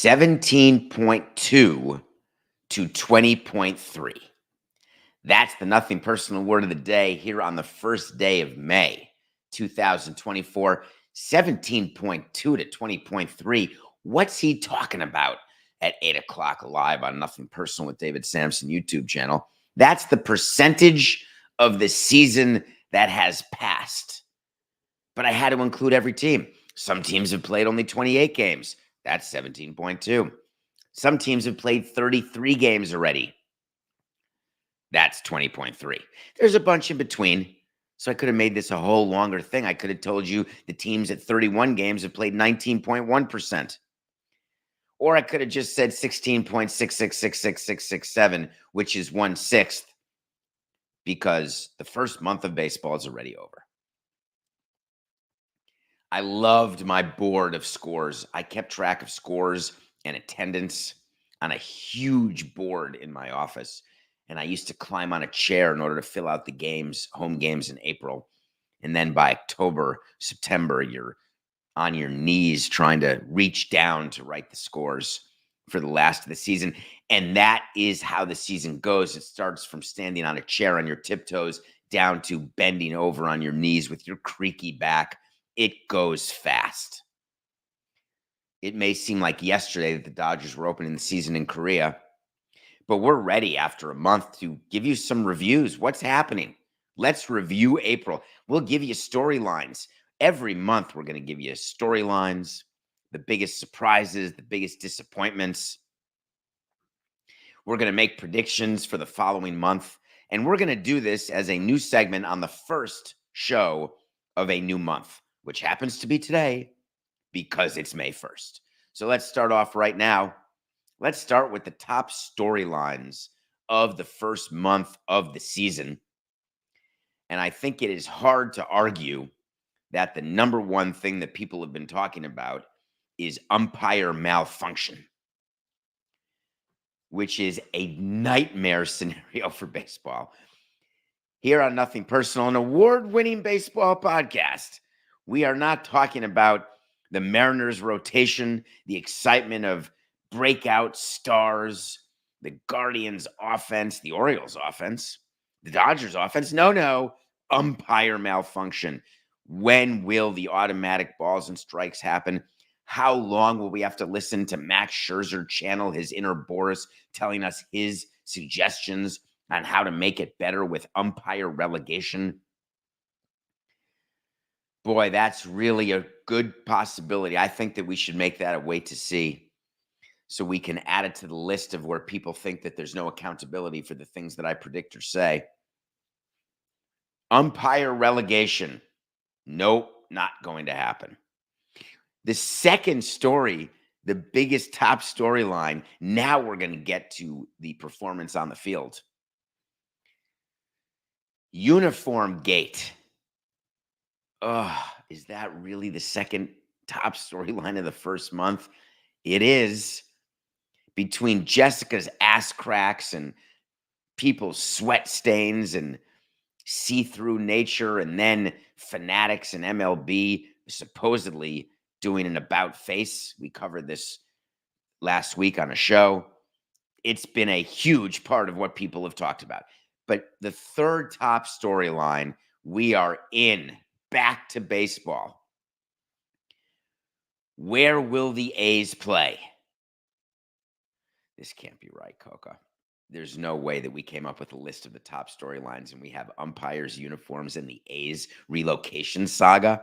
17.2 to 20.3. That's the nothing personal word of the day here on the first day of May 2024. 17.2 to 20.3. What's he talking about at 8 o'clock live on Nothing Personal with David Samson YouTube channel? That's the percentage of the season that has passed. But I had to include every team. Some teams have played only 28 games. That's 17.2. Some teams have played 33 games already. That's 20.3. There's a bunch in between. So I could have made this a whole longer thing. I could have told you the teams at 31 games have played 19.1%. Or I could have just said 16.6666667, which is 1/6, because the first month of baseball is already over. I loved my board of scores. I kept track of scores and attendance on a huge board in my office. And I used to climb on a chair in order to fill out the games, home games in April. And then by October, September, you're on your knees trying to reach down to write the scores for the last of the season. And that is how the season goes. It starts from standing on a chair on your tiptoes down to bending over on your knees with your creaky back. It goes fast. It may seem like yesterday that the Dodgers were opening the season in Korea, but we're ready after a month to give you some reviews. What's happening? Let's review April. We'll give you storylines. Every month, we're going to give you storylines, the biggest surprises, the biggest disappointments. We're going to make predictions for the following month. And we're going to do this as a new segment on the first show of a new month, which happens to be today because it's May 1st. So let's start off right now. Let's start with the top storylines of the first month of the season. And I think it is hard to argue that the number one thing that people have been talking about is umpire malfunction, which is a nightmare scenario for baseball. Here on Nothing Personal, an award-winning baseball podcast, we are not talking about the Mariners' rotation, the excitement of breakout stars, the Guardians' offense, the Orioles' offense, the Dodgers' offense. No, umpire malfunction. When will the automatic balls and strikes happen? How long will we have to listen to Max Scherzer channel his inner Boris, telling us his suggestions on how to make it better with umpire relegation? Boy, that's really a good possibility. I think that we should make that a wait to see, so we can add it to the list of where people think that there's no accountability for the things that I predict or say. Umpire relegation. Nope, not going to happen. The second story, the biggest top storyline, now we're going to get to the performance on the field. Uniform gate. Is that really the second top storyline of the first month? It is. Between Jessica's ass cracks and people's sweat stains and see-through nature, and then Fanatics and MLB supposedly doing an about face. We covered this last week on a show. It's been a huge part of what people have talked about. But the third top storyline, we are back to baseball. Where will the A's play? This can't be right, Coca. There's no way that we came up with a list of the top storylines and we have umpires, uniforms, and the A's relocation saga.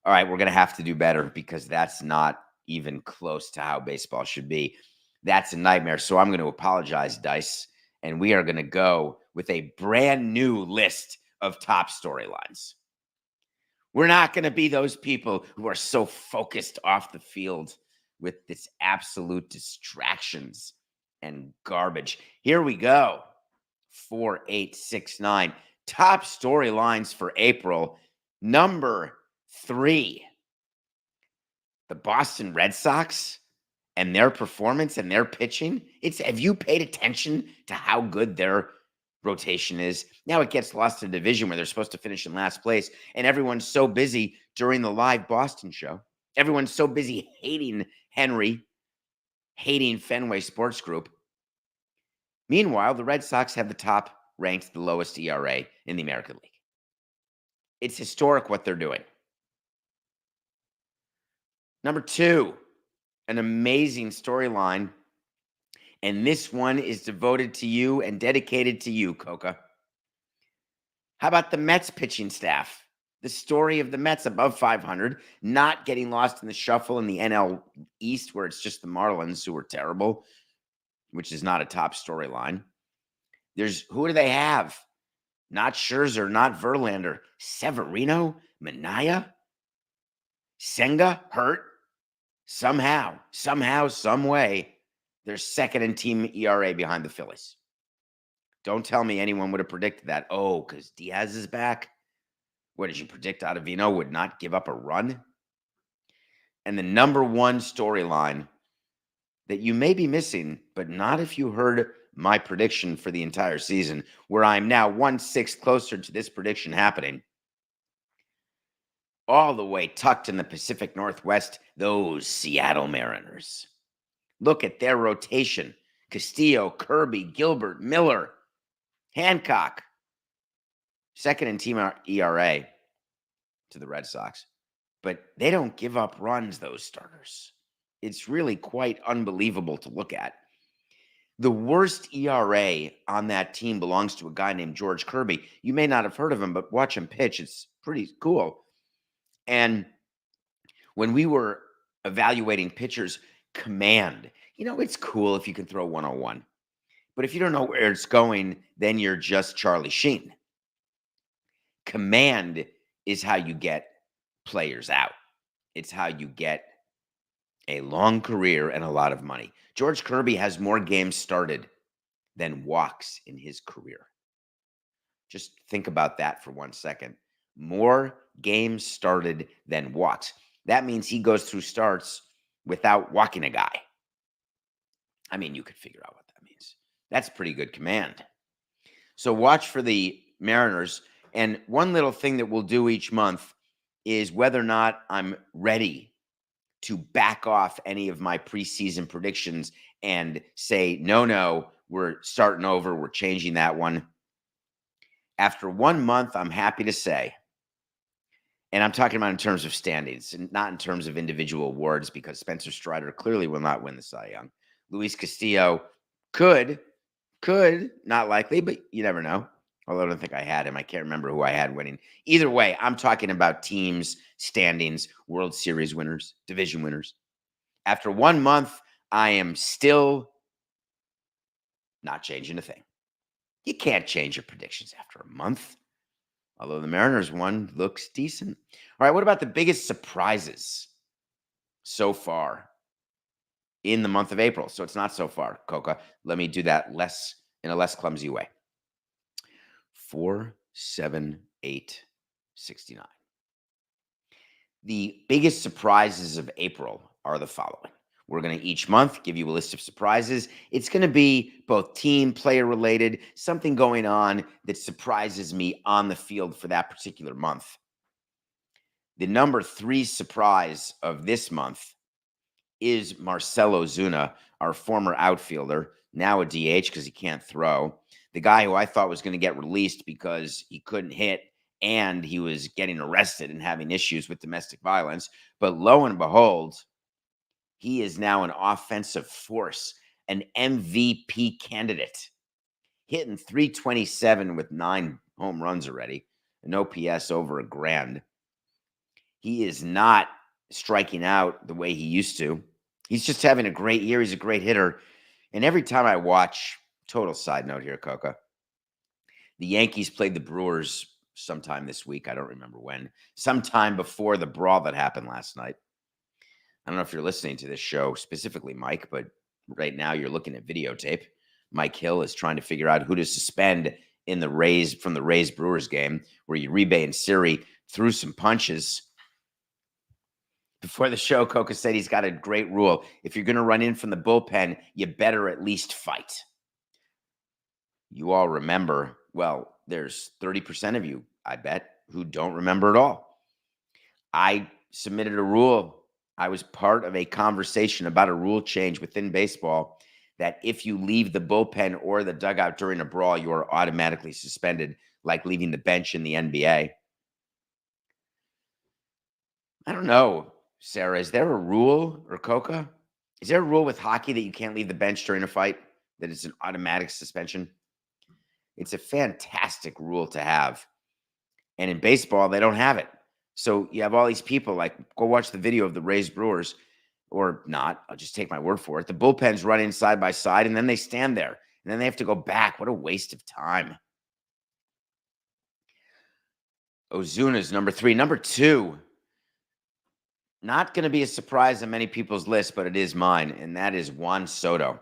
All right, we're going to have to do better, because that's not even close to how baseball should be. That's a nightmare. So I'm going to apologize, Dice, and we are going to go with a brand new list of top storylines. We're not going to be those people who are so focused off the field with this absolute distractions and garbage. Here we go. 4, 8, 6, 9. Top storylines for April. Number 3. The Boston Red Sox and their performance and their pitching. Have you paid attention to how good their rotation is? Now it gets lost in a division where they're supposed to finish in last place, and everyone's so busy during the live Boston show. Everyone's so busy hating Henry hating Fenway Sports Group. Meanwhile, the Red Sox have the top ranked, the lowest ERA in the American League. It's historic what they're doing. Number two, an amazing storyline. And this one is devoted to you and dedicated to you, Coca. How about the Mets pitching staff? The story of the Mets above 500, not getting lost in the shuffle in the NL East, where it's just the Marlins who are terrible, which is not a top storyline. Who do they have? Not Scherzer, not Verlander. Severino, Manaea, Senga, hurt. Somehow, some way, they're second in team ERA behind the Phillies. Don't tell me anyone would have predicted that. Oh, because Diaz is back. What did you predict? Ottavino would not give up a run? And the number one storyline that you may be missing, but not if you heard my prediction for the entire season, where I'm now 1/6 closer to this prediction happening. All the way tucked in the Pacific Northwest, those Seattle Mariners. Look at their rotation. Castillo, Kirby, Gilbert, Miller, Hancock. Second in team ERA to the Red Sox. But they don't give up runs, those starters. It's really quite unbelievable to look at. The worst ERA on that team belongs to a guy named George Kirby. You may not have heard of him, but watch him pitch. It's pretty cool. And when we were evaluating pitchers, command, it's cool if you can throw 101. But if you don't know where it's going, then you're just Charlie Sheen. Command is how you get players out. It's how you get a long career and a lot of money. George Kirby has more games started than walks in his career. Just think about that for 1 second. More games started than walks. That means he goes through starts without walking a guy. I mean, you could figure out what that means. That's pretty good command. So watch for the Mariners. And one little thing that we'll do each month is whether or not I'm ready to back off any of my preseason predictions and say, no, we're starting over. We're changing that one. After 1 month, I'm happy to say, and I'm talking about in terms of standings and not in terms of individual awards, because Spencer Strider clearly will not win the Cy Young. Luis Castillo could, not likely, but you never know. Although I don't think I had him. I can't remember who I had winning. Either way, I'm talking about teams, standings, World Series winners, division winners. After 1 month, I am still not changing a thing. You can't change your predictions after a month. Although the Mariners one looks decent. All right, what about the biggest surprises so far in the month of April? So it's not so far, Coca. Let me do that in a less clumsy way. 4, 7, 8, 69. The biggest surprises of April are the following. We're going to each month give you a list of surprises. It's going to be both team, player related, something going on that surprises me on the field for that particular month. The number 3 surprise of this month is Marcell Ozuna, our former outfielder, now a DH because he can't throw. The guy who I thought was going to get released because he couldn't hit and he was getting arrested and having issues with domestic violence. But lo and behold, he is now an offensive force, an MVP candidate, hitting .327 with 9 home runs already, an OPS over $1,000. He is not striking out the way he used to. He's just having a great year. He's a great hitter. And every time I watch, total side note here, Coca, the Yankees played the Brewers sometime this week. I don't remember when. Sometime before the brawl that happened last night. I don't know if you're listening to this show specifically, Mike, but right now you're looking at videotape. Mike Hill is trying to figure out who to suspend in the Rays from the Rays Brewers game, where Uribe and Siri threw some punches. Before the show, Coca said he's got a great rule. If you're going to run in from the bullpen, you better at least fight. You all remember, well, there's 30% of you, I bet, who don't remember at all. I submitted a rule I was part of a conversation about a rule change within baseball that if you leave the bullpen or the dugout during a brawl, you are automatically suspended, like leaving the bench in the NBA. I don't know, Sarah. Is there a rule, or Coca? Is there a rule with hockey that you can't leave the bench during a fight? That it's an automatic suspension? It's a fantastic rule to have. And in baseball, they don't have it. So you have all these people like, go watch the video of the Rays Brewers, or not. I'll just take my word for it. The bullpen's running side by side, and then they stand there, and then they have to go back. What a waste of time. Ozuna's number 3. Number 2, not going to be a surprise on many people's list, but it is mine, and that is Juan Soto.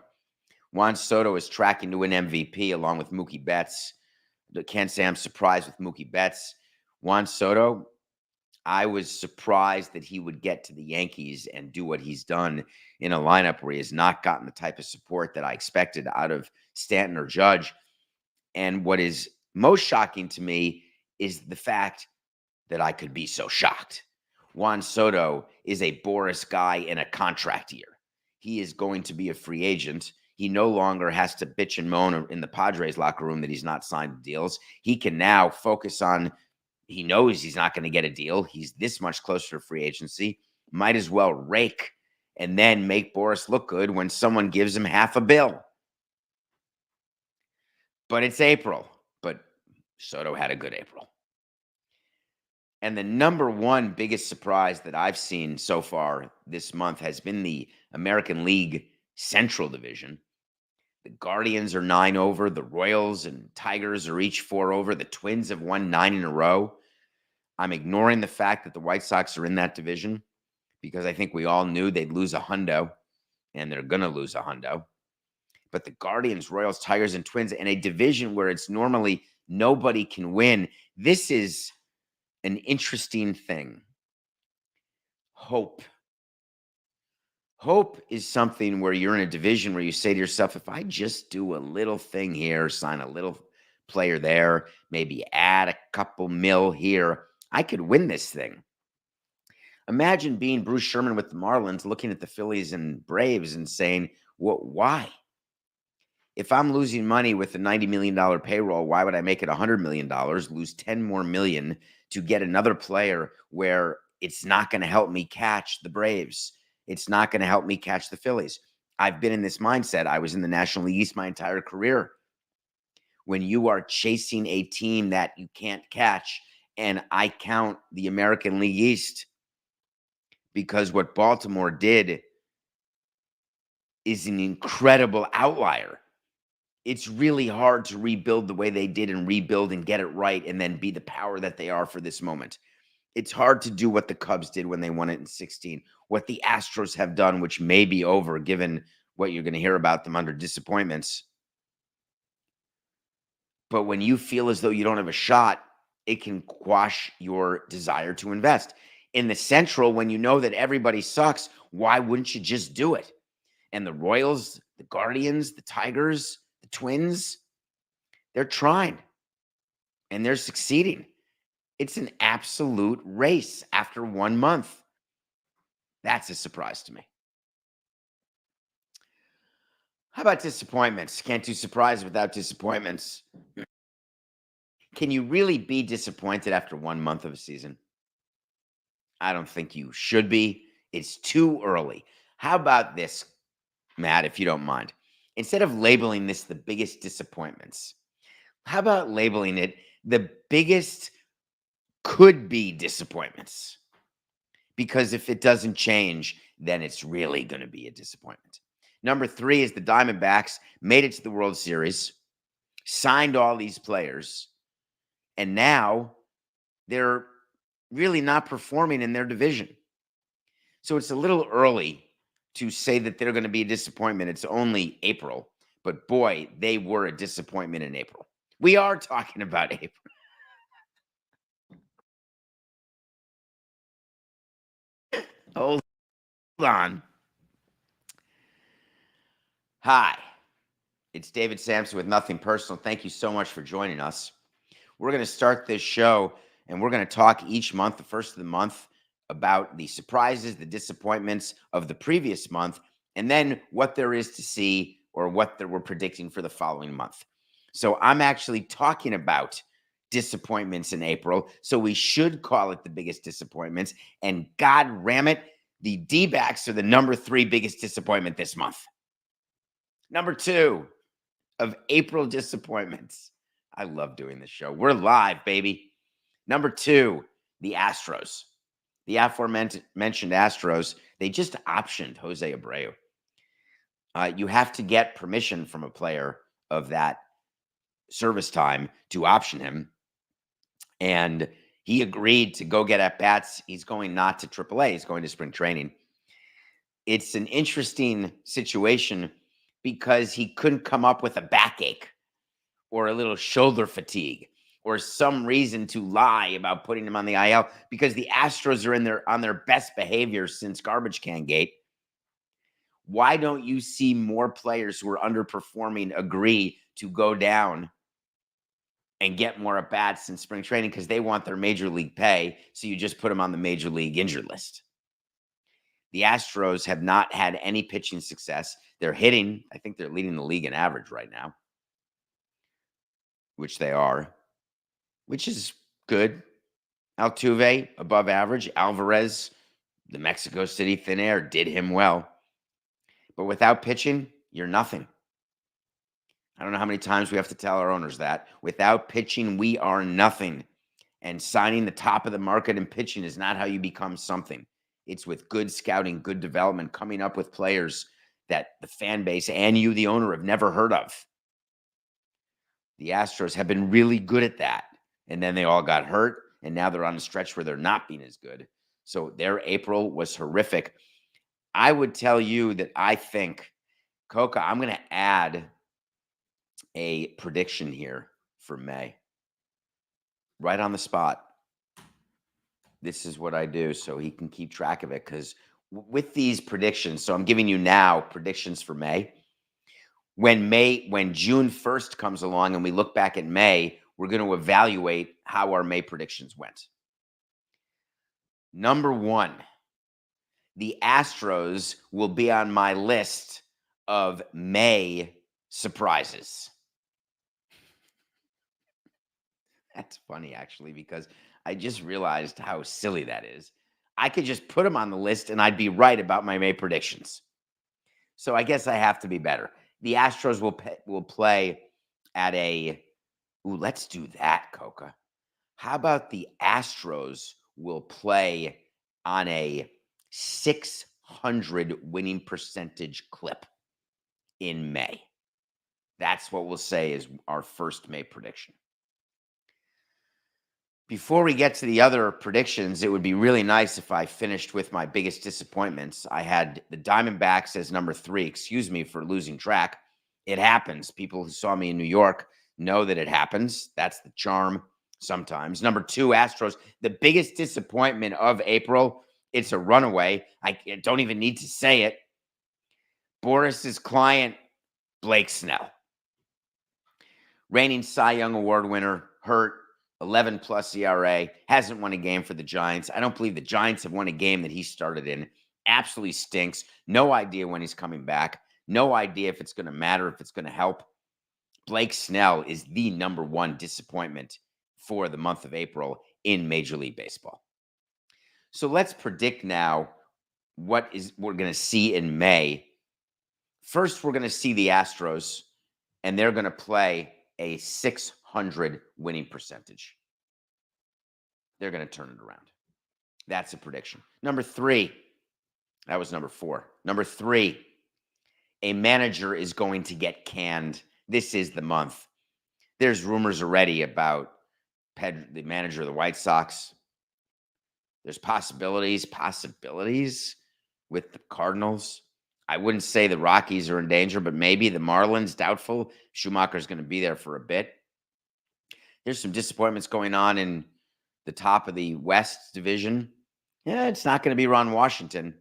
Juan Soto is tracking to win MVP along with Mookie Betts. I can't say I'm surprised with Mookie Betts. Juan Soto, I was surprised that he would get to the Yankees and do what he's done in a lineup where he has not gotten the type of support that I expected out of Stanton or Judge. And what is most shocking to me is the fact that I could be so shocked. Juan Soto is a Boris guy in a contract year. He is going to be a free agent. He no longer has to bitch and moan in the Padres locker room that he's not signed deals. He can now focus on, he knows he's not going to get a deal. He's this much closer to free agency. Might as well rake and then make Boris look good when someone gives him half a bill. But it's April. But Soto had a good April. And the number one biggest surprise that I've seen so far this month has been the American League Central Division. The Guardians are 9 over. The Royals and Tigers are each 4 over. The Twins have won 9 in a row. I'm ignoring the fact that the White Sox are in that division because I think we all knew they'd lose a hundo, and they're going to lose a hundo. But the Guardians, Royals, Tigers, and Twins in a division where it's normally nobody can win. This is an interesting thing. Hope. Hope is something where you're in a division where you say to yourself, if I just do a little thing here, sign a little player there, maybe add a couple mil here, I could win this thing. Imagine being Bruce Sherman with the Marlins, looking at the Phillies and Braves and saying, well, why? If I'm losing money with a $90 million payroll, why would I make it $100 million, lose 10 more million to get another player where it's not going to help me catch the Braves? It's not going to help me catch the Phillies. I've been in this mindset. I was in the National League East my entire career. When you are chasing a team that you can't catch, and I count the American League East because what Baltimore did is an incredible outlier. It's really hard to rebuild the way they did and rebuild and get it right and then be the power that they are for this moment. It's hard to do what the Cubs did when they won it in 16, what the Astros have done, which may be over given what you're going to hear about them under disappointments. But when you feel as though you don't have a shot, it can quash your desire to invest. In the Central, when you know that everybody sucks, why wouldn't you just do it? And the Royals, the Guardians, the Tigers, the Twins, they're trying and they're succeeding. It's an absolute race after 1 month. That's a surprise to me. How about disappointments? Can't do surprises without disappointments. Can you really be disappointed after 1 month of a season? I don't think you should be. It's too early. How about this, Matt, if you don't mind? Instead of labeling this the biggest disappointments, how about labeling it the biggest could be disappointments? Because if it doesn't change, then it's really going to be a disappointment. Number 3 is the Diamondbacks made it to the World Series, signed all these players, and now they're really not performing in their division. So it's a little early to say that they're going to be a disappointment. It's only April, but boy, they were a disappointment in April. We are talking about April. Hold on. Hi, it's David Samson with Nothing Personal. Thank you so much for joining us. We're going to start this show, and we're going to talk each month, the first of the month, about the surprises, the disappointments of the previous month, and then what there is to see or what we're predicting for the following month. So I'm actually talking about disappointments in April. So we should call it the biggest disappointments. And God ram it, the D-backs are the number 3 biggest disappointment this month. Number 2 of April disappointments. I love doing this show. We're live, baby. Number 2, the Astros. The aforementioned Astros, they just optioned Jose Abreu. You have to get permission from a player of that service time to option him. And he agreed to go get at-bats. He's going not to AAA. He's going to spring training. It's an interesting situation because he couldn't come up with a backache or a little shoulder fatigue or some reason to lie about putting him on the IL, because the Astros are on their best behavior since Garbage Can Gate. Why don't you see more players who are underperforming agree to go down and get more at bats in spring training because they want their major league pay? So you just put them on the major league injured list. The Astros have not had any pitching success. They're hitting. I think they're leading the league in average right now, which they are, which is good. Altuve, above average. Alvarez, the Mexico City thin air, did him well. But without pitching, you're nothing. I don't know how many times we have to tell our owners that. Without pitching, we are nothing. And signing the top of the market in pitching is not how you become something. It's with good scouting, good development, coming up with players that the fan base and you, the owner, have never heard of. The Astros have been really good at that. And then they all got hurt, and now they're on a stretch where they're not being as good. So their April was horrific. I would tell you that I think, Coca, I'm going to add a prediction here for May. Right on the spot. This is what I do so he can keep track of it, because with these predictions, so I'm giving you now predictions for May. When June 1st comes along and we look back at May, we're going to evaluate how our May predictions went. Number 1, the Astros will be on my list of May surprises. That's funny, actually, because I just realized how silly that is. I could just put them on the list and I'd be right about my May predictions. So I guess I have to be better. The Astros will play at a... Ooh, let's do that, Coca. How about the Astros will play on a 600 winning percentage clip in May? That's what we'll say is our first May prediction. Before we get to the other predictions, it would be really nice if I finished with my biggest disappointments. I had the Diamondbacks as number 3. Excuse me for losing track. It happens. People who saw me in New York know that it happens. That's the charm sometimes. Number 2, Astros. The biggest disappointment of April, it's a runaway. I don't even need to say it. Boris's client, Blake Snell. Reigning Cy Young Award winner, hurt. 11+ ERA, hasn't won a game for the Giants. I don't believe the Giants have won a game that he started in. Absolutely stinks. No idea when he's coming back. No idea if it's going to matter, if it's going to help. Blake Snell is the number 1 disappointment for the month of April in Major League Baseball. So let's predict now what we're going to see in May. First, we're going to see the Astros, and they're going to play a 600 winning percentage. They're going to turn it around. That's a prediction. Number 3, that was number 4. Number 3, a manager is going to get canned. This is the month. There's rumors already about the manager of the White Sox. There's possibilities with the Cardinals. I wouldn't say the Rockies are in danger, but maybe the Marlins, doubtful. Schumacher's going to be there for a bit. There's some disappointments going on in the top of the West division. Yeah, it's not going to be Ron Washington.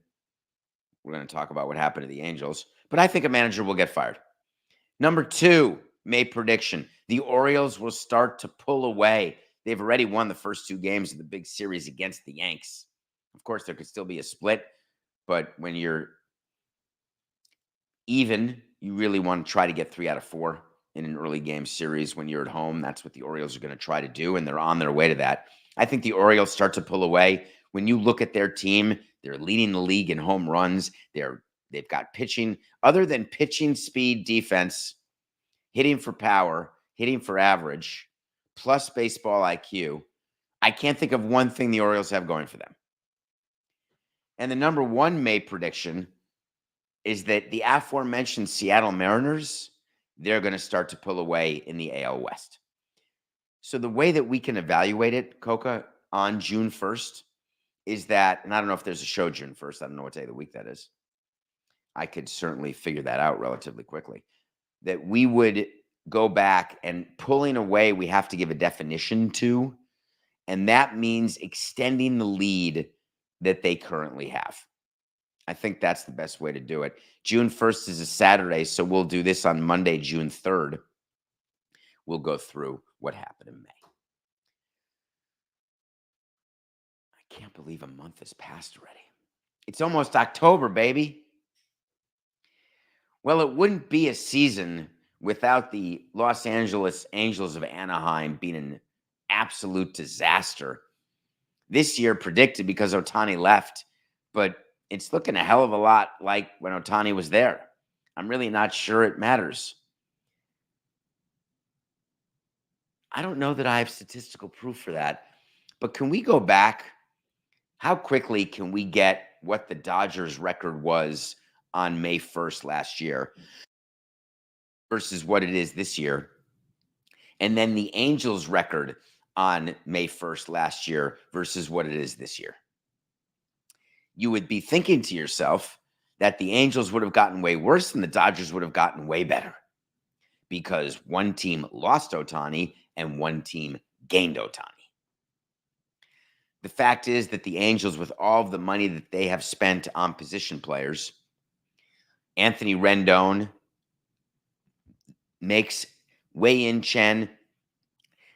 We're going to talk about what happened to the Angels, but I think a manager will get fired. Number 2, May prediction. The Orioles will start to pull away. They've already won the first 2 games of the big series against the Yanks. Of course, there could still be a split, but when you're even, you really want to try to get 3 out of 4 in an early game series when you're at home. That's what the Orioles are going to try to do, and they're on their way to that. I think the Orioles start to pull away. When you look at their team, they're leading the league in home runs. They've got pitching, other than pitching, speed, defense, hitting for power, hitting for average, plus baseball IQ. I can't think of one thing the Orioles have going for them. And the number one May prediction is that the aforementioned Seattle Mariners, they're going to start to pull away in the AL West. So the way that we can evaluate it, Coca, on June 1st is that, and I don't know if there's a show June 1st. I don't know what day of the week that is. I could certainly figure that out relatively quickly. That we would go back and pulling away, we have to give a definition to, and that means extending the lead that they currently have. I think that's the best way to do it. June 1st is a Saturday, so we'll do this on Monday, June 3rd. We'll go through what happened in May. I can't believe a month has passed already. It's almost October, baby. Well, it wouldn't be a season without the Los Angeles Angels of Anaheim being an absolute disaster. This year predicted because Ohtani left, but it's looking a hell of a lot like when Ohtani was there. I'm really not sure it matters. I don't know that I have statistical proof for that, but can we go back? How quickly can we get what the Dodgers record was on May 1st last year versus what it is this year? And then the Angels record on May 1st last year versus what it is this year. You would be thinking to yourself that the Angels would have gotten way worse and the Dodgers would have gotten way better because one team lost Ohtani and one team gained Ohtani. The fact is that the Angels, with all of the money that they have spent on position players, Anthony Rendon makes Wei-Yin Chen,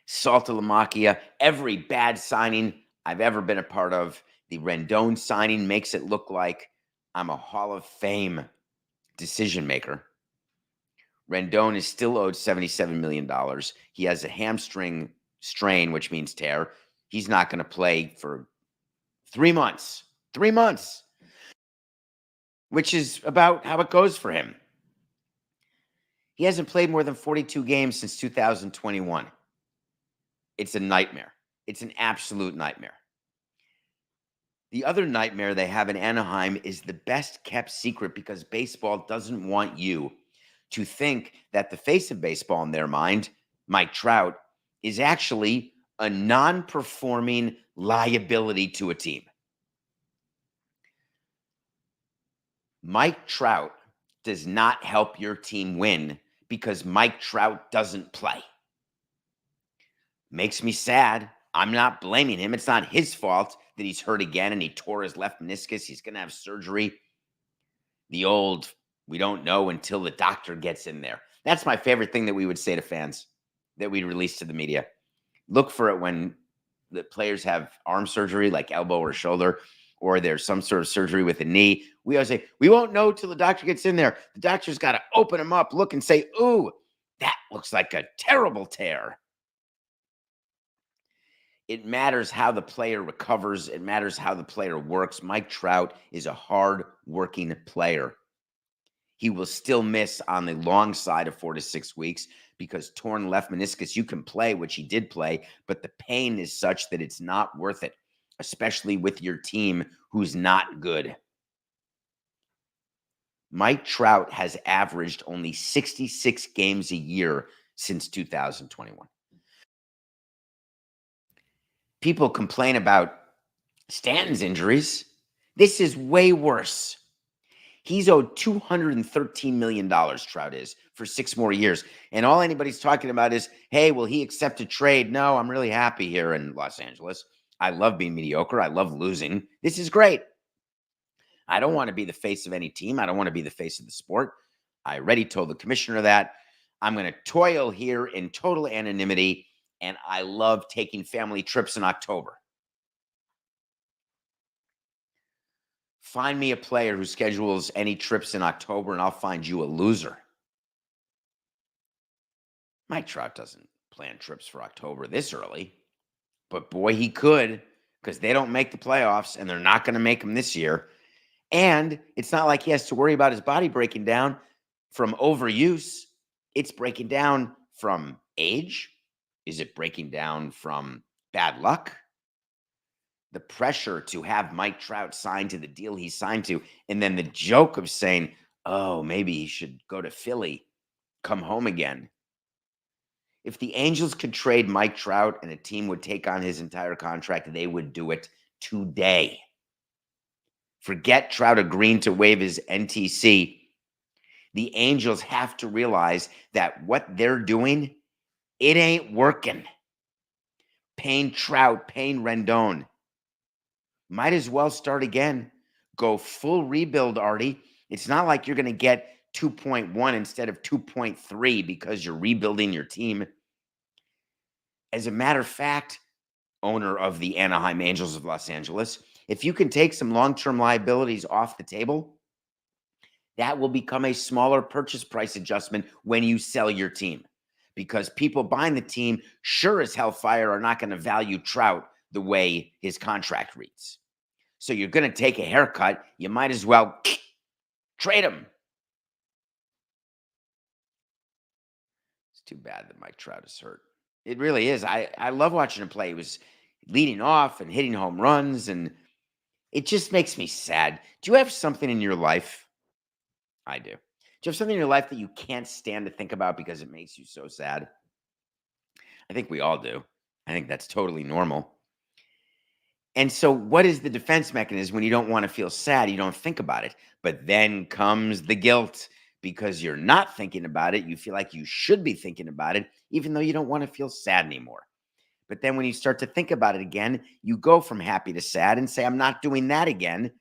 Saltalamacchia, every bad signing I've ever been a part of. The Rendon signing makes it look like I'm a Hall of Fame decision maker. Rendon is still owed $77 million. He has a hamstring strain, which means tear. He's not going to play for 3 months. 3 months, which is about how it goes for him. He hasn't played more than 42 games since 2021. It's a nightmare. It's an absolute nightmare. The other nightmare they have in Anaheim is the best kept secret because baseball doesn't want you to think that the face of baseball in their mind, Mike Trout, is actually a non-performing liability to a team. Mike Trout does not help your team win because Mike Trout doesn't play. Makes me sad. I'm not blaming him. It's not his fault that he's hurt again and he tore his left meniscus. He's going to have surgery. The old, we don't know until the doctor gets in there. That's my favorite thing that we would say to fans, that we release to the media. Look for it when the players have arm surgery like elbow or shoulder, or there's some sort of surgery with a knee. We always say, we won't know till the doctor gets in there. The doctor's got to open him up, look and say, ooh, that looks like a terrible tear. It matters how the player recovers. It matters how the player works. Mike Trout is a hard-working player. He will still miss on the long side of 4 to 6 weeks because torn left meniscus, you can play, which he did play, but the pain is such that it's not worth it, especially with your team who's not good. Mike Trout has averaged only 66 games a year since 2021. People complain about Stanton's injuries. This is way worse. He's owed $213 million, Trout is, for 6 more years. And all anybody's talking about is, hey, will he accept a trade? No, I'm really happy here in Los Angeles. I love being mediocre. I love losing. This is great. I don't want to be the face of any team. I don't want to be the face of the sport. I already told the commissioner that. I'm going to toil here in total anonymity, and I love taking family trips in October. Find me a player who schedules any trips in October, and I'll find you a loser. Mike Trout doesn't plan trips for October this early, but boy, he could, because they don't make the playoffs, and they're not going to make them this year. And it's not like he has to worry about his body breaking down from overuse. It's breaking down from age. Is it breaking down from bad luck? The pressure to have Mike Trout signed to the deal he signed to, and then the joke of saying, oh, maybe he should go to Philly, come home again. If the Angels could trade Mike Trout and a team would take on his entire contract, they would do it today. Forget Trout agreeing to waive his NTC. The Angels have to realize that what they're doing, it ain't working. Paying Trout, paying Rendon. Might as well start again. Go full rebuild, Artie. It's not like you're going to get 2.1 instead of 2.3 because you're rebuilding your team. As a matter of fact, owner of the Anaheim Angels of Los Angeles, if you can take some long-term liabilities off the table, that will become a smaller purchase price adjustment when you sell your team, because people buying the team sure as hellfire are not going to value Trout the way his contract reads. So you're going to take a haircut. You might as well trade him. It's too bad that Mike Trout is hurt. It really is. I love watching him play. He was leading off and hitting home runs, and it just makes me sad. Do you have something in your life? I do. Do you have something in your life that you can't stand to think about because it makes you so sad? I think we all do. I think that's totally normal. And so what is the defense mechanism when you don't want to feel sad? You don't think about it. But then comes the guilt because you're not thinking about it. You feel like you should be thinking about it, even though you don't want to feel sad anymore. But then when you start to think about it again, you go from happy to sad and say, I'm not doing that again.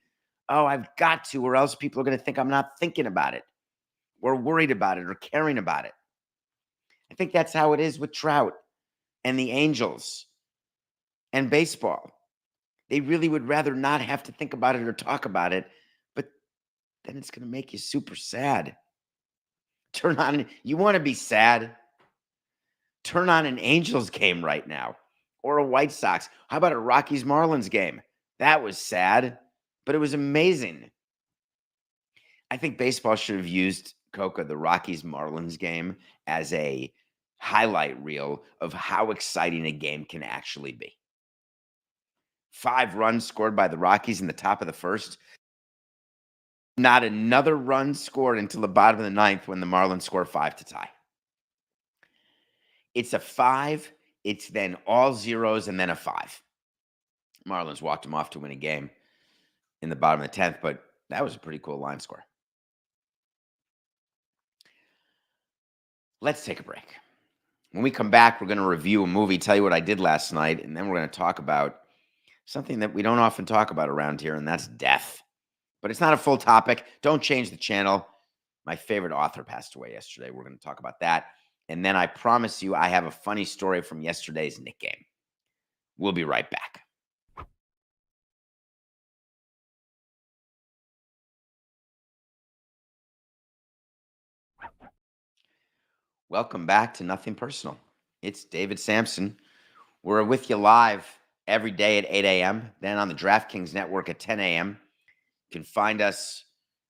Oh, I've got to, or else people are going to think I'm not thinking about it or worried about it or caring about it. I think that's how it is with Trout and the Angels and baseball. They really would rather not have to think about it or talk about it, but then it's going to make you super sad. Turn on, you want to be sad? Turn on an Angels game right now or a White Sox. How about a Rockies Marlins game? That was sad, but it was amazing. I think baseball should have used Coca, the Rockies Marlins game, as a highlight reel of how exciting a game can actually be. 5 runs scored by the Rockies in the top of the first. Not another run scored until the bottom of the 9th when the Marlins score 5 to tie. It's a 5. It's then all zeros and then a 5. Marlins walked him off to win a game in the bottom of the 10th, but that was a pretty cool line score. Let's take a break. When we come back, we're going to review a movie, tell you what I did last night, and then we're going to talk about something that we don't often talk about around here, and that's death. But it's not a full topic. Don't change the channel. My favorite author passed away yesterday. We're going to talk about that. And then I promise you I have a funny story from yesterday's Knicks game. We'll be right back. Welcome back to Nothing Personal. It's David Samson. We're with you live every day at 8 a.m., then on the DraftKings Network at 10 a.m. You can find us,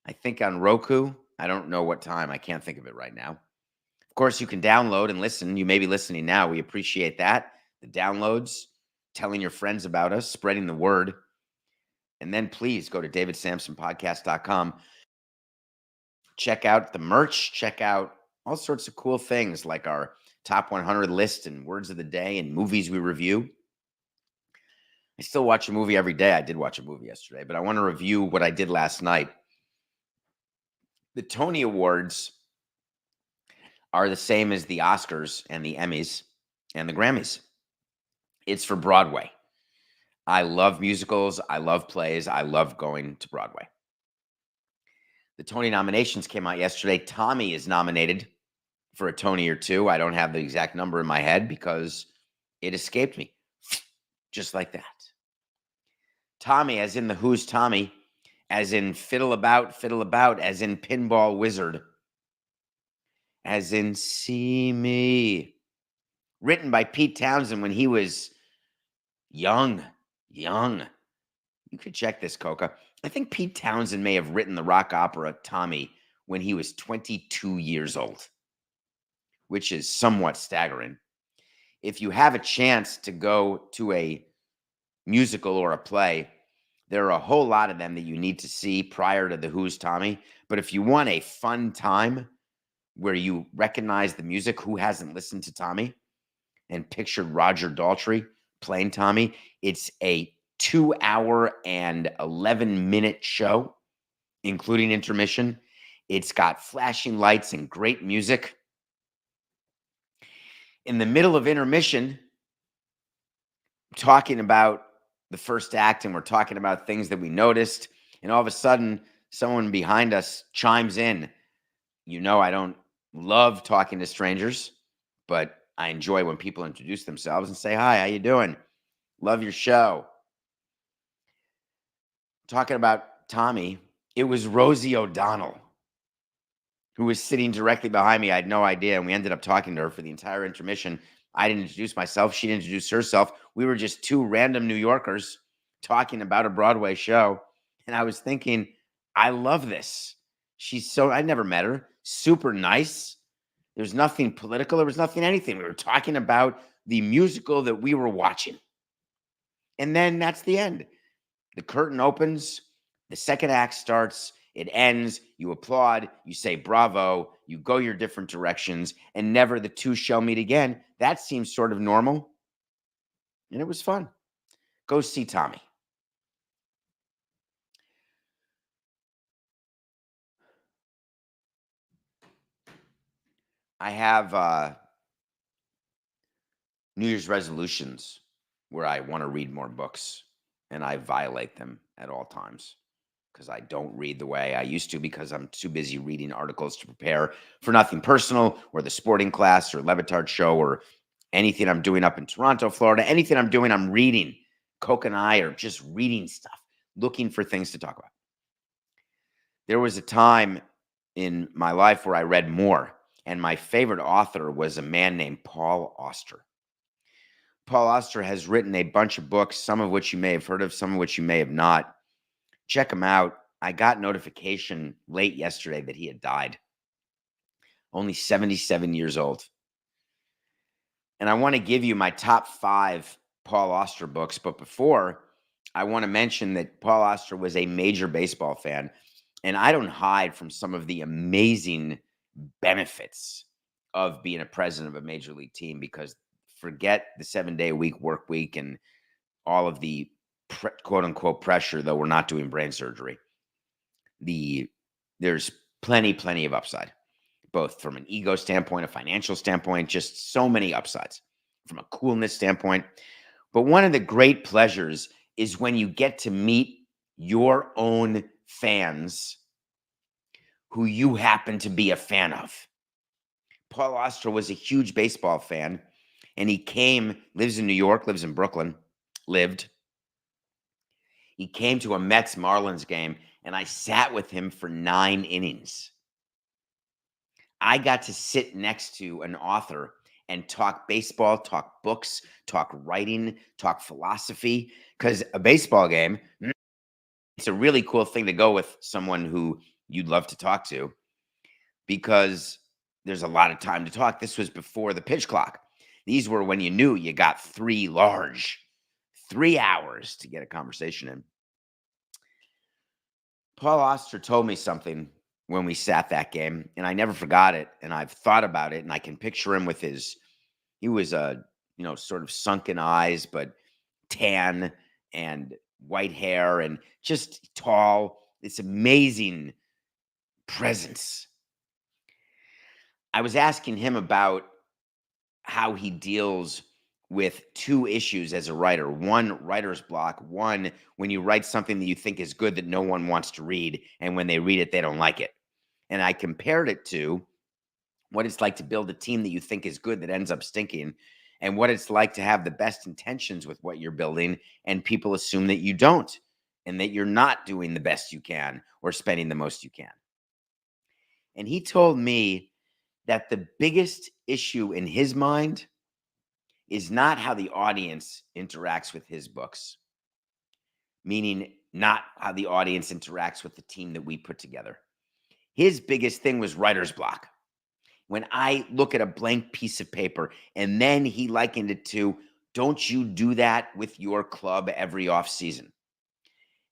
I think, on Roku. I don't know what time. I can't think of it right now. Of course, you can download and listen. You may be listening now. We appreciate that. The downloads, telling your friends about us, spreading the word. And then please go to davidsamsonpodcast.com. Check out the merch. Check out all sorts of cool things like our top 100 list and words of the day and movies we review. I still watch a movie every day. I did watch a movie yesterday, but I want to review what I did last night. The Tony Awards are the same as the Oscars and the Emmys and the Grammys. It's for Broadway. I love musicals. I love plays. I love going to Broadway. The Tony nominations came out yesterday. Tommy is nominated for a Tony or two. I don't have the exact number in my head because it escaped me. Just like that. Tommy, as in the Who's Tommy, as in fiddle about, as in pinball wizard, as in see me. Written by Pete Townsend when he was young, young. You could check this, Coca. I think Pete Townsend may have written the rock opera Tommy when he was 22 years old, which is somewhat staggering. If you have a chance to go to a musical or a play, there are a whole lot of them that you need to see prior to the Who's Tommy. But if you want a fun time where you recognize the music, who hasn't listened to Tommy and pictured Roger Daltrey playing Tommy? It's a 2 hour and 11-minute show, including intermission. It's got flashing lights and great music. In the middle of intermission, talking about the first act, and we're talking about things that we noticed, and all of a sudden, someone behind us chimes in. You know, I don't love talking to strangers, but I enjoy when people introduce themselves and say, "Hi, how you doing? Love your show." Talking about Tommy, it was Rosie O'Donnell who was sitting directly behind me. I had no idea, and we ended up talking to her for the entire intermission. I didn't introduce myself. She didn't introduce herself. We were just two random New Yorkers talking about a Broadway show, and I was thinking, I love this. I never met her. Super nice. There was nothing political. There was nothing, anything. We were talking about the musical that we were watching. And then that's the end. The curtain opens. The second act starts. It ends. You applaud. You say bravo. You go your different directions. And never the two shall meet again. That seems sort of normal. And it was fun. Go see Tommy. I have New Year's resolutions where I want to read more books, and I violate them at all times because I don't read the way I used to because I'm too busy reading articles to prepare for nothing personal or the sporting class or Levitard show or anything I'm doing up in Toronto, Florida. Anything I'm doing, I'm reading. Coke and I are just reading stuff, looking for things to talk about. There was a time in my life where I read more, and my favorite author was a man named Paul Auster. Paul Auster has written a bunch of books, some of which you may have heard of, some of which you may have not. Check him out. I got notification late yesterday that he had died. Only 77 years old. And I want to give you my top 5 Paul Auster books. But before, I want to mention that Paul Auster was a major baseball fan. And I don't hide from some of the amazing benefits of being a president of a major league team, because forget the 7-day-a-week work week and all of the quote unquote pressure, though we're not doing brain surgery. There's plenty of upside, both from an ego standpoint, a financial standpoint, just so many upsides from a coolness standpoint. But one of the great pleasures is when you get to meet your own fans who you happen to be a fan of. Paul Auster was a huge baseball fan, and lives in New York, lives in Brooklyn, He came to a Mets Marlins game, and I sat with him for 9 innings. I got to sit next to an author and talk baseball, talk books, talk writing, talk philosophy, because a baseball game, it's a really cool thing to go with someone who you'd love to talk to, because there's a lot of time to talk. This was before the pitch clock. These were when you knew you got 3 hours to get a conversation in. Paul Auster told me something when we sat that game, and I never forgot it. And I've thought about it, and I can picture him with he was sort of sunken eyes, but tan and white hair and just tall. This amazing presence. I was asking him about how he deals with 2 issues as a writer. One, writer's block. One, when you write something that you think is good that no one wants to read, and when they read it, they don't like it. And I compared it to what it's like to build a team that you think is good that ends up stinking, and what it's like to have the best intentions with what you're building, and people assume that you don't. and that you're not doing the best you can or spending the most you can. And he told me that the biggest issue in his mind is not how the audience interacts with his books, meaning not how the audience interacts with the team that we put together. His biggest thing was writer's block. When I look at a blank piece of paper, and then he likened it to, don't you do that with your club every offseason?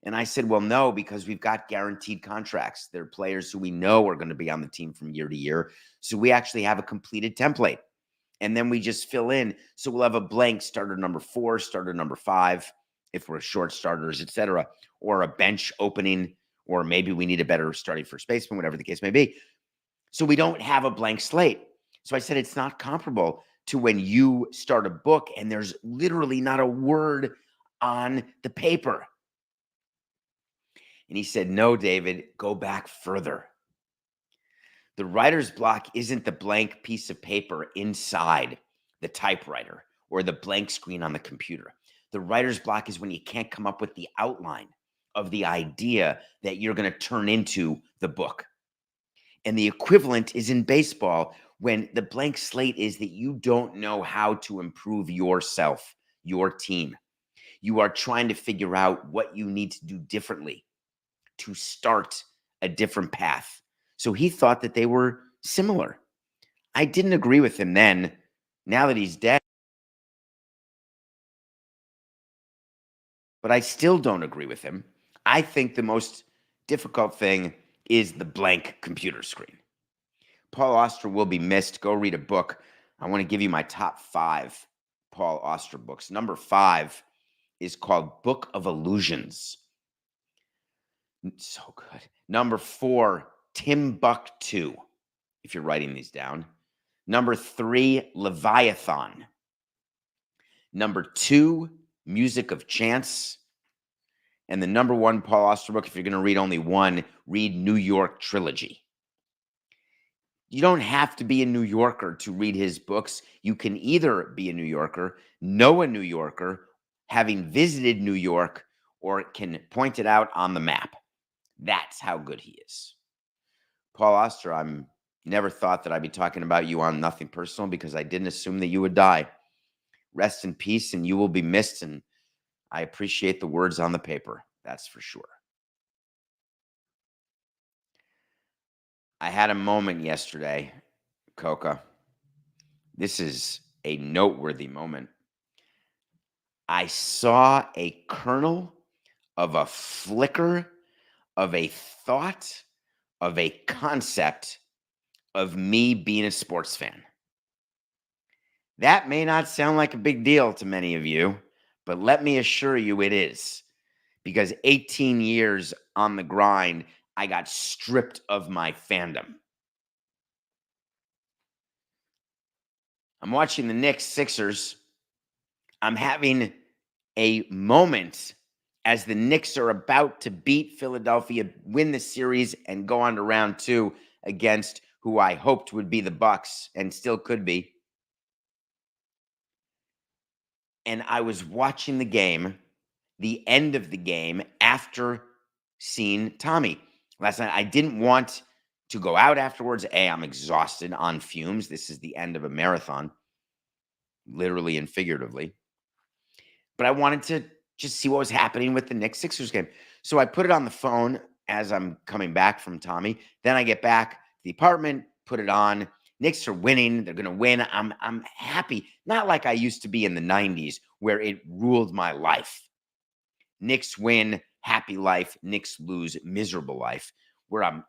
And I said, well, no, because we've got guaranteed contracts. They're players who we know are going to be on the team from year to year. So we actually have a completed template. And then we just fill in. So we'll have a blank starter number 4, starter number 5, if we're short starters, et cetera, or a bench opening, or maybe we need a better starting first baseman, whatever the case may be. So we don't have a blank slate. So I said, it's not comparable to when you start a book and there's literally not a word on the paper. And he said, no, David, go back further. The writer's block isn't the blank piece of paper inside the typewriter or the blank screen on the computer. The writer's block is when you can't come up with the outline of the idea that you're going to turn into the book. And the equivalent is in baseball when the blank slate is that you don't know how to improve yourself, your team. You are trying to figure out what you need to do differently to start a different path. So he thought that they were similar. I didn't agree with him then. Now that he's dead, but I still don't agree with him. I think the most difficult thing is the blank computer screen. Paul Auster will be missed. Go read a book. I want to give you my top 5 Paul Auster books. Number 5 is called Book of Illusions. So good. Number 4, Timbuktu, if you're writing these down. Number 3, Leviathan. Number 2, Music of Chance. And the number 1 Paul Auster book, if you're going to read only one, read New York Trilogy. You don't have to be a New Yorker to read his books. You can either be a New Yorker, know a New Yorker, having visited New York, or can point it out on the map. That's how good he is. Paul Auster, I'm never thought that I'd be talking about you on Nothing Personal because I didn't assume that you would die. Rest in peace, and you will be missed, and I appreciate the words on the paper. That's for sure. I had a moment yesterday, Coca. This is a noteworthy moment. I saw a kernel of a flicker of a thought, of a concept of me being a sports fan. That may not sound like a big deal to many of you, but let me assure you it is. Because 18 years on the grind, I got stripped of my fandom. I'm watching the Knicks Sixers. I'm having a moment as the Knicks are about to beat Philadelphia, win the series, and go on to round 2 against who I hoped would be the Bucks and still could be. And I was watching the game, the end of the game, after seeing Tommy last night. I didn't want to go out afterwards. I'm exhausted, on fumes. This is the end of a marathon, literally and figuratively. But I wanted to just see what was happening with the Knicks Sixers game. So I put it on the phone as I'm coming back from Tommy. Then I get back to the apartment, put it on. Knicks are winning. They're going to win. I'm happy. Not like I used to be in the 90s where it ruled my life. Knicks win, happy life. Knicks lose, miserable life. Where I'm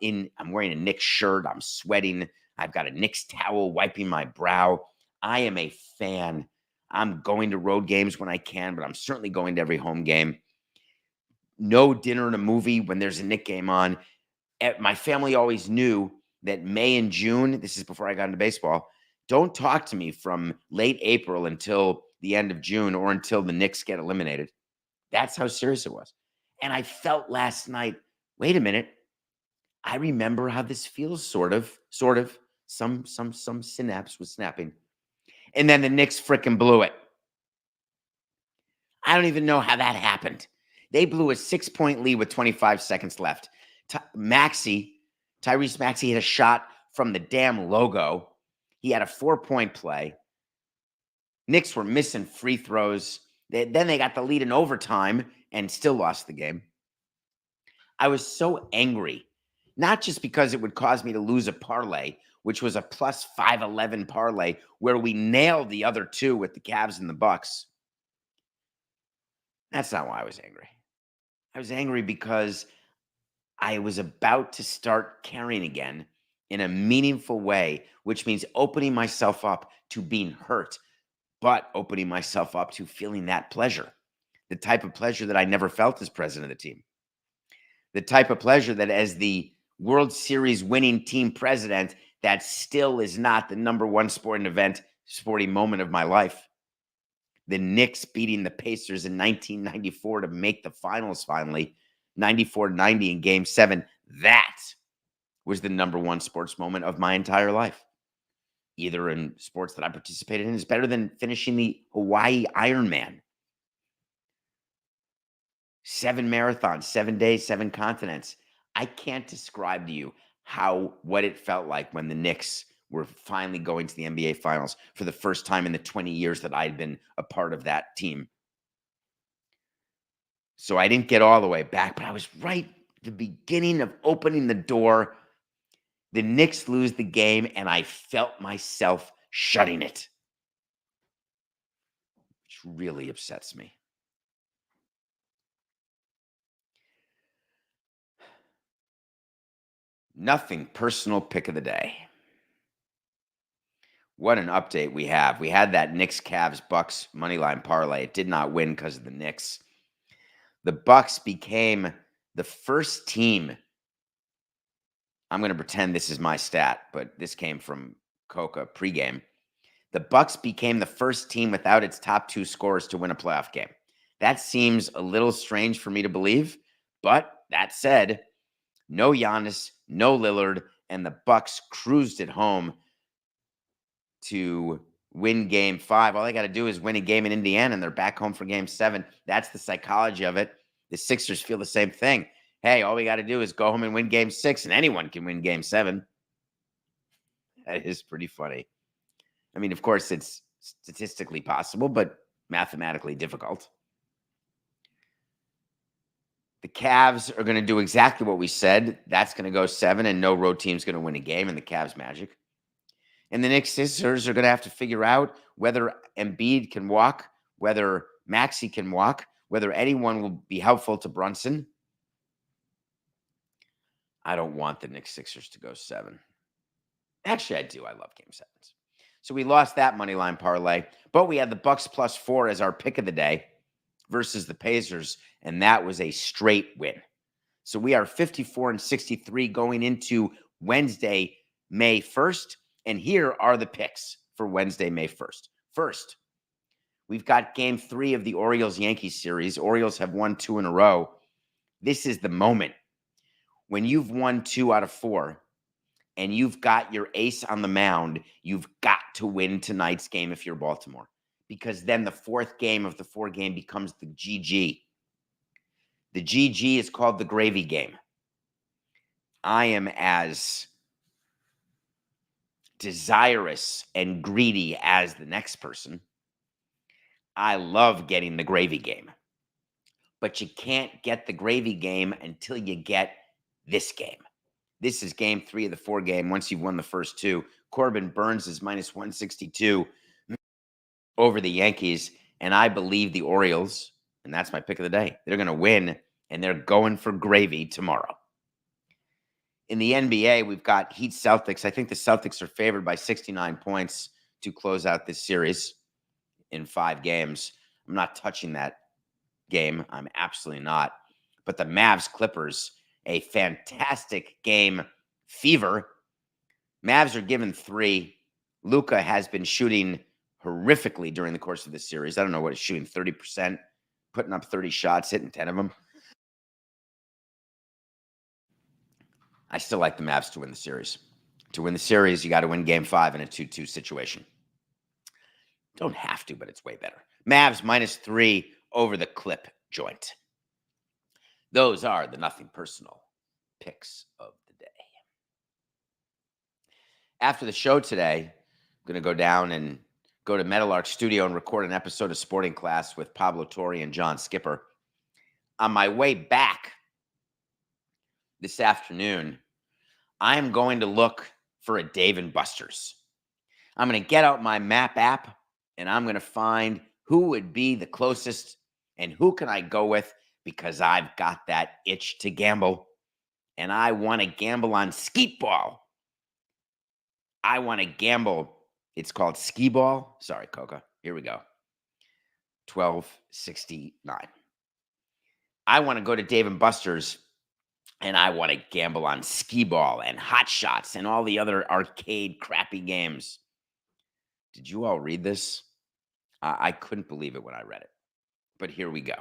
wearing a Knicks shirt. I'm sweating. I've got a Knicks towel wiping my brow. I am a fan. I'm going to road games when I can, but I'm certainly going to every home game. No dinner and a movie when there's a Knick game on. My family always knew that May and June, this is before I got into baseball, don't talk to me from late April until the end of June or until the Knicks get eliminated. That's how serious it was. And I felt last night, wait a minute, I remember how this feels, sort of. Some synapse was snapping. And then the Knicks frickin' blew it. I don't even know how that happened. They blew a 6-point lead with 25 seconds left. Tyrese Maxey hit a shot from the damn logo. He had a 4-point play. Knicks were missing free throws. Then they got the lead in overtime and still lost the game. I was so angry, not just because it would cause me to lose a parlay, which was a plus 511 parlay where we nailed the other two with the Cavs and the Bucks. That's not why I was angry. I was angry because I was about to start caring again in a meaningful way, which means opening myself up to being hurt, but opening myself up to feeling that pleasure, the type of pleasure that I never felt as president of the team, the type of pleasure that as the World Series winning team president, that still is not the number one sporting moment of my life. The Knicks beating the Pacers in 1994 to make the finals finally, 94-90 in Game 7. That was the number one sports moment of my entire life. Either in sports that I participated in is better than finishing the Hawaii Ironman. 7 marathons, 7 days, 7 continents. I can't describe to you what it felt like when the Knicks were finally going to the NBA Finals for the first time in the 20 years that I'd been a part of that team. So I didn't get all the way back, but I was right at the beginning of opening the door. The Knicks lose the game, and I felt myself shutting it, which really upsets me. Nothing personal pick of the day. What an update we have. We had that Knicks Cavs Bucks moneyline parlay. It did not win because of the Knicks. The Bucks became the first team. I'm going to pretend this is my stat, but this came from Coca pregame. The Bucks became the first team without its top 2 scorers to win a playoff game. That seems a little strange for me to believe, but that said, no Giannis, no Lillard, and the Bucks cruised it home to win Game 5. All they got to do is win a game in Indiana, and they're back home for Game 7. That's the psychology of it. The Sixers feel the same thing. Hey, all we got to do is go home and win Game 6, and anyone can win Game 7. That is pretty funny. I mean, of course, it's statistically possible, but mathematically difficult. The Cavs are going to do exactly what we said. That's going to go 7, and no road team's going to win a game in the Cavs magic. And the Knicks Sixers are going to have to figure out whether Embiid can walk, whether Maxey can walk, whether anyone will be helpful to Brunson. I don't want the Knicks Sixers to go 7. Actually, I do. I love Game 7s. So we lost that money line parlay, but we had the Bucks +4 as our pick of the day versus the Pacers, and that was a straight win. So we are 54-63 going into Wednesday, May 1st. And here are the picks for Wednesday, May 1st. First, we've got Game 3 of the Orioles-Yankees series. Orioles have won 2 in a row. This is the moment when you've won 2 out of 4 and you've got your ace on the mound. You've got to win tonight's game if you're Baltimore, because then the 4th game of the 4-game becomes the GG. The GG is called the gravy game. I am as desirous and greedy as the next person. I love getting the gravy game, but you can't get the gravy game until you get this game. This is Game 3 of the 4-game. Once you've won the first 2, Corbin Burns is -162 over the Yankees, and I believe the Orioles, and that's my pick of the day. They're going to win, and they're going for gravy tomorrow. In the NBA, we've got Heat Celtics. I think the Celtics are favored by 69 points to close out this series in 5 games. I'm not touching that game. I'm absolutely not. But the Mavs Clippers, a fantastic game. Fever. Mavs are given 3. Luka has been shooting horrifically during the course of this series. I don't know what he's shooting, 30%, putting up 30 shots, hitting 10 of them. I still like the Mavs to win the series. To win the series, you got to win Game 5 in a 2-2 situation. Don't have to, but it's way better. Mavs -3 over the Clip joint. Those are the nothing personal picks of the day. After the show today, I'm going to go down and go to Meadowlark Studio and record an episode of Sporting Class with Pablo Torre and John Skipper. On my way back this afternoon, I am going to look for a Dave & Buster's. I'm going to get out my map app and I'm going to find who would be the closest and who can I go with, because I've got that itch to gamble and I want to gamble on skeet ball. I want to gamble. It's called skee ball. Sorry, Coca. Here we go. 1269. I want to go to Dave & Buster's and I want to gamble on skee ball and hot shots and all the other arcade crappy games. Did you all read this? I couldn't believe it when I read it. But here we go.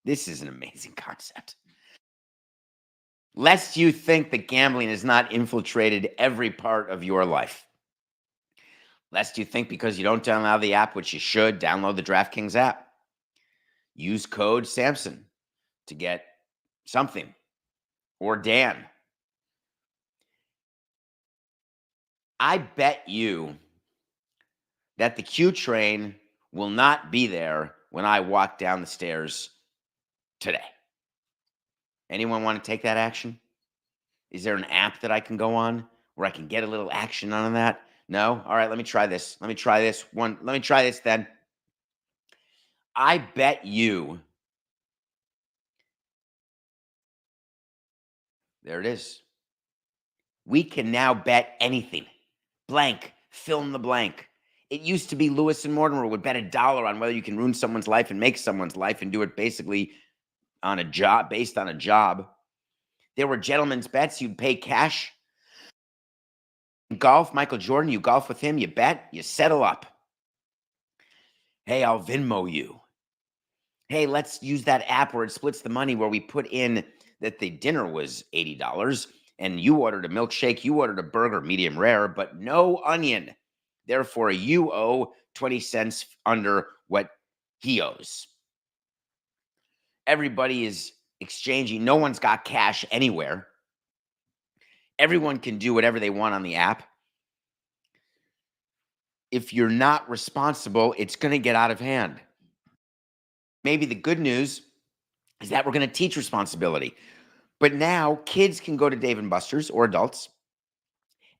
This is an amazing concept. Lest you think that gambling has not infiltrated every part of your life. Lest you think because you don't download the app, which you should, download the DraftKings app. Use code Samson to get something. Or Dan. I bet you that the Q train will not be there when I walk down the stairs today. Anyone want to take that action? Is there an app that I can go on where I can get a little action on that? No? All right, let me try this. Let me try this then. I bet you. There it is. We can now bet anything. Blank. Fill in the blank. It used to be Lewis and Mortimer would bet $1 on whether you can ruin someone's life and make someone's life and do it basically on a job, based on a job. There were gentlemen's bets. You'd pay cash. Golf, Michael Jordan, you golf with him, you bet, you settle up. Hey, I'll Venmo you. Hey, let's use that app where it splits the money, where we put in that the dinner was $80 and you ordered a milkshake, you ordered a burger, medium rare, but no onion. Therefore, you owe 20 cents under what he owes. Everybody is exchanging. No one's got cash anywhere. Everyone can do whatever they want on the app. If you're not responsible, it's going to get out of hand. Maybe the good news is that we're going to teach responsibility. But now kids can go to Dave & Buster's, or adults,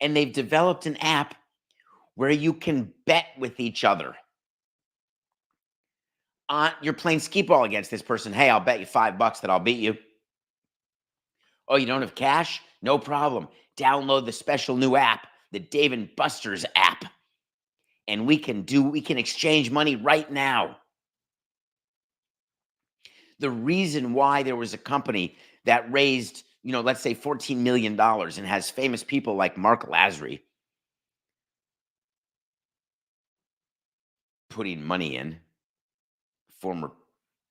and they've developed an app where you can bet with each other. You're playing skee ball against this person. Hey, I'll bet you $5 that I'll beat you. Oh, you don't have cash? No problem. Download the special new app, the Dave & Buster's app. And we can exchange money right now. The reason why there was a company that raised, let's say $14 million and has famous people like Mark Lazary putting money in, former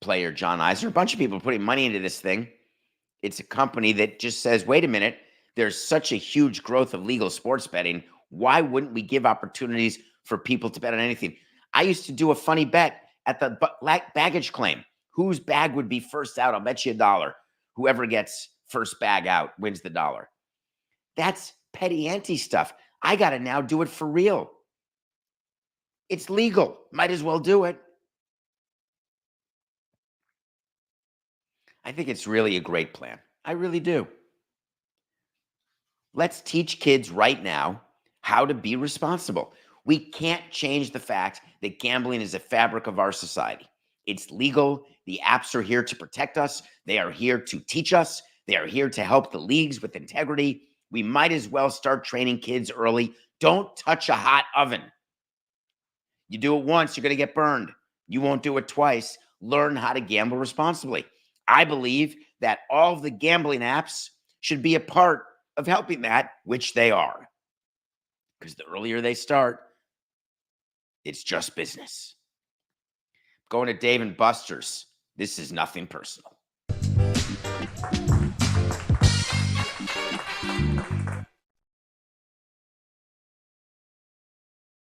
player John Eisner, a bunch of people putting money into this thing. It's a company that just says, wait a minute, there's such a huge growth of legal sports betting. Why wouldn't we give opportunities for people to bet on anything? I used to do a funny bet at the baggage claim. Whose bag would be first out? I'll bet you $1. Whoever gets first bag out wins the $1. That's petty ante stuff. I got to now do it for real. It's legal. Might as well do it. I think it's really a great plan. I really do. Let's teach kids right now how to be responsible. We can't change the fact that gambling is a fabric of our society. It's legal. The apps are here to protect us. They are here to teach us. They are here to help the leagues with integrity. We might as well start training kids early. Don't touch a hot oven. You do it once, you're going to get burned. You won't do it twice. Learn how to gamble responsibly. I believe that all of the gambling apps should be a part of helping that, which they are. Because the earlier they start, it's just business. Going to Dave & Buster's. This is nothing personal.